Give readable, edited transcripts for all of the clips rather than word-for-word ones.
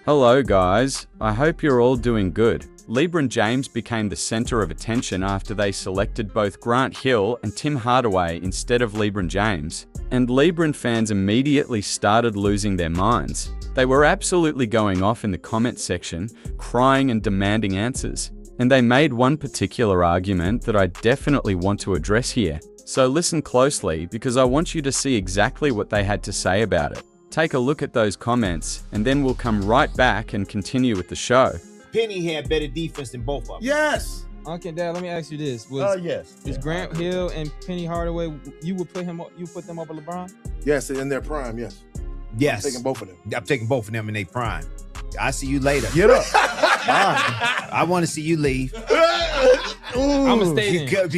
Hello guys, I hope you're all doing good. LeBron James became the center of attention after they selected both Grant Hill and Tim Hardaway instead of LeBron James. And LeBron fans immediately started losing their minds. They were absolutely going off in the comment section, crying and demanding answers. And they made one particular argument that I definitely want to address here. So listen closely because I want you to see exactly what they had to say about it. Take a look at those comments, and then we'll come right back and continue with the show. Penny had better defense than both of them. Yes. Okay, Dad, let me ask you this. Yes. Is Grant Hill and Penny Hardaway, you put them over LeBron? Yes, in their prime, yes. Yes. I'm taking both of them. I'm taking both of them in their prime. I'll see you later. Get up. I want to see you leave. I'm gonna stay in.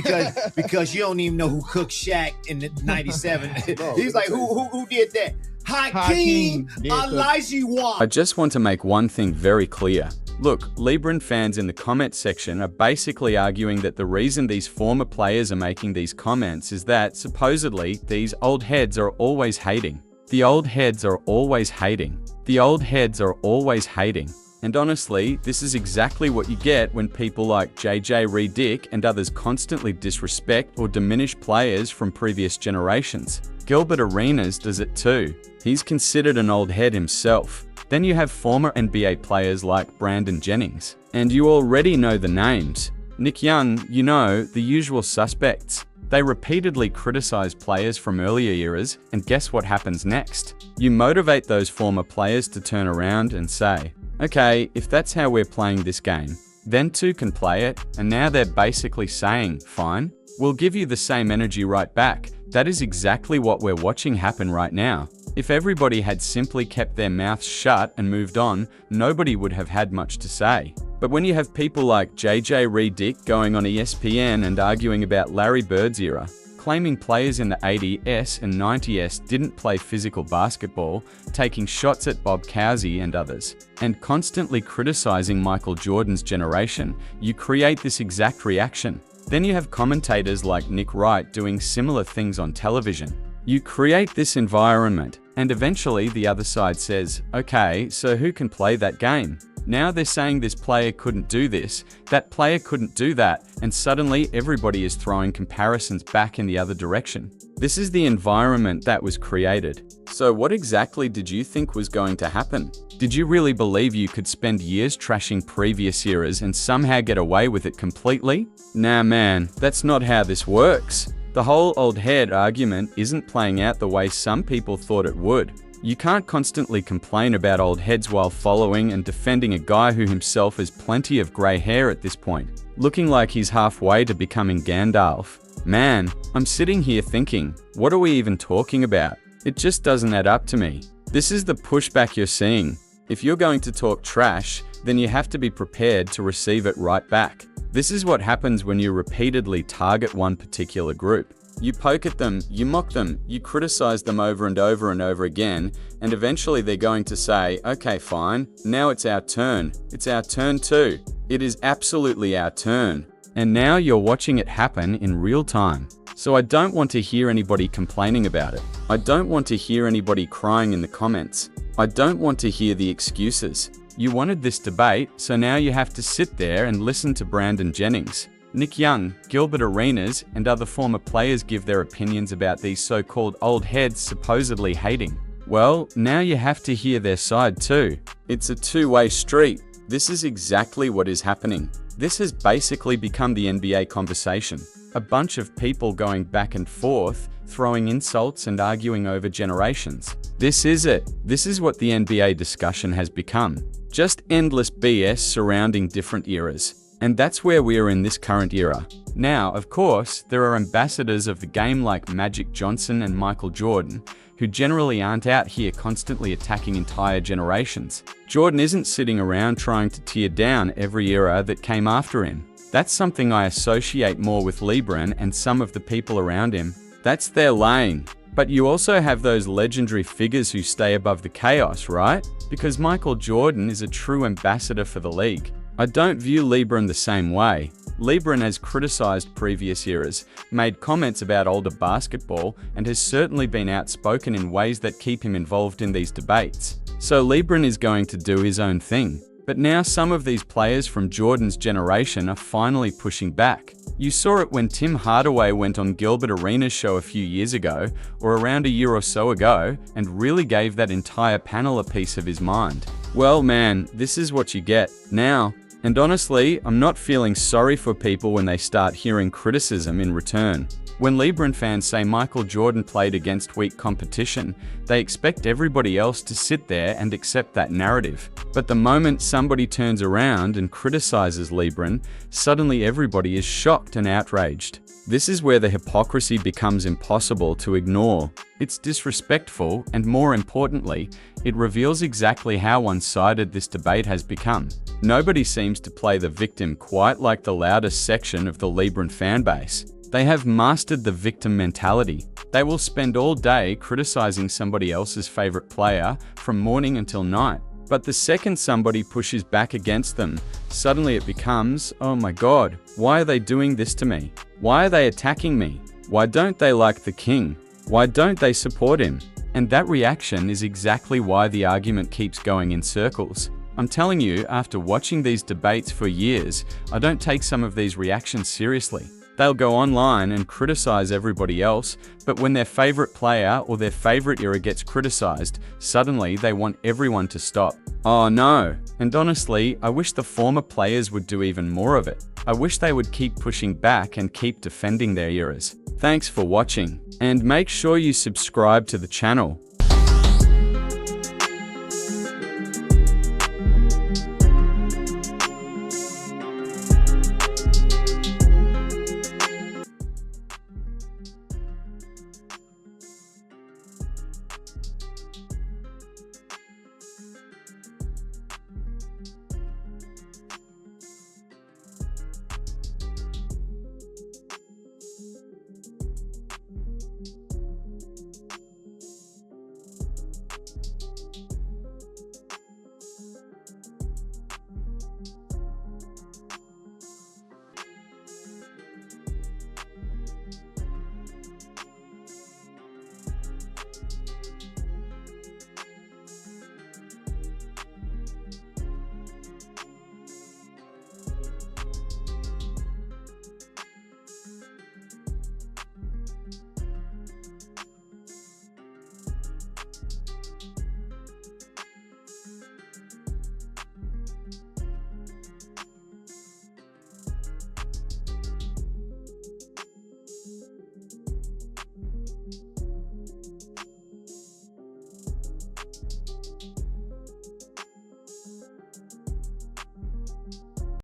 because you don't even know who cooked Shaq in the '97. Bro, He's like, who did that? Hakeem Olajuwon. I just want to make one thing very clear. Look, LeBron fans in the comment section are basically arguing that the reason these former players are making these comments is that, supposedly, these old heads are always hating. The old heads are always hating. The old heads are always hating. And honestly, this is exactly what you get when people like JJ Redick and others constantly disrespect or diminish players from previous generations. Gilbert Arenas does it too. He's considered an old head himself. Then you have former NBA players like Brandon Jennings. And you already know the names. Nick Young, you know, the usual suspects. They repeatedly criticize players from earlier eras, and guess what happens next? You motivate those former players to turn around and say, okay, if that's how we're playing this game, then two can play it, and now they're basically saying, fine, we'll give you the same energy right back. That is exactly what we're watching happen right now. If everybody had simply kept their mouths shut and moved on, nobody would have had much to say. But when you have people like JJ Redick going on ESPN and arguing about Larry Bird's era, claiming players in the 80s and 90s didn't play physical basketball, taking shots at Bob Cousy and others, and constantly criticizing Michael Jordan's generation, you create this exact reaction. Then you have commentators like Nick Wright doing similar things on television. You create this environment, and eventually the other side says, okay, so who can play that game? Now they're saying this player couldn't do this, that player couldn't do that, and suddenly everybody is throwing comparisons back in the other direction. This is the environment that was created. So what exactly did you think was going to happen? Did you really believe you could spend years trashing previous eras and somehow get away with it completely? Nah man, that's not how this works. The whole old head argument isn't playing out the way some people thought it would. You can't constantly complain about old heads while following and defending a guy who himself has plenty of grey hair at this point, looking like he's halfway to becoming Gandalf. Man, I'm sitting here thinking, what are we even talking about? It just doesn't add up to me. This is the pushback you're seeing. If you're going to talk trash, then you have to be prepared to receive it right back. This is what happens when you repeatedly target one particular group. You poke at them, you mock them, you criticize them over and over and over again, and eventually they're going to say, okay fine, now it's our turn. It's our turn too. It is absolutely our turn. And now you're watching it happen in real time. So I don't want to hear anybody complaining about it. I don't want to hear anybody crying in the comments. I don't want to hear the excuses. You wanted this debate, so now you have to sit there and listen to Brandon Jennings, Nick Young, Gilbert Arenas, and other former players give their opinions about these so-called old heads supposedly hating. Well, now you have to hear their side too. It's a two-way street. This is exactly what is happening. This has basically become the NBA conversation. A bunch of people going back and forth, throwing insults and arguing over generations. This is it. This is what the NBA discussion has become. Just endless BS surrounding different eras. And that's where we are in this current era. Now, of course, there are ambassadors of the game like Magic Johnson and Michael Jordan, who generally aren't out here constantly attacking entire generations. Jordan isn't sitting around trying to tear down every era that came after him. That's something I associate more with LeBron and some of the people around him. That's their lane. But you also have those legendary figures who stay above the chaos, right? Because Michael Jordan is a true ambassador for the league. I don't view LeBron the same way. LeBron has criticized previous eras, made comments about older basketball, and has certainly been outspoken in ways that keep him involved in these debates. So LeBron is going to do his own thing. But now some of these players from Jordan's generation are finally pushing back. You saw it when Tim Hardaway went on Gilbert Arenas' show a few years ago, or around a year or so ago, and really gave that entire panel a piece of his mind. Well man, this is what you get. Now, and honestly, I'm not feeling sorry for people when they start hearing criticism in return. When LeBron fans say Michael Jordan played against weak competition, they expect everybody else to sit there and accept that narrative. But the moment somebody turns around and criticizes LeBron, suddenly everybody is shocked and outraged. This is where the hypocrisy becomes impossible to ignore. It's disrespectful, and more importantly, it reveals exactly how one-sided this debate has become. Nobody seems to play the victim quite like the loudest section of the LeBron fanbase. They have mastered the victim mentality. They will spend all day criticizing somebody else's favorite player from morning until night. But the second somebody pushes back against them, suddenly it becomes, oh my God, why are they doing this to me? Why are they attacking me? Why don't they like the king? Why don't they support him? And that reaction is exactly why the argument keeps going in circles. I'm telling you, after watching these debates for years, I don't take some of these reactions seriously. They'll go online and criticize everybody else, but when their favorite player or their favorite era gets criticized, suddenly they want everyone to stop. Oh no. And honestly, I wish the former players would do even more of it. I wish they would keep pushing back and keep defending their eras. Thanks for watching, and make sure you subscribe to the channel.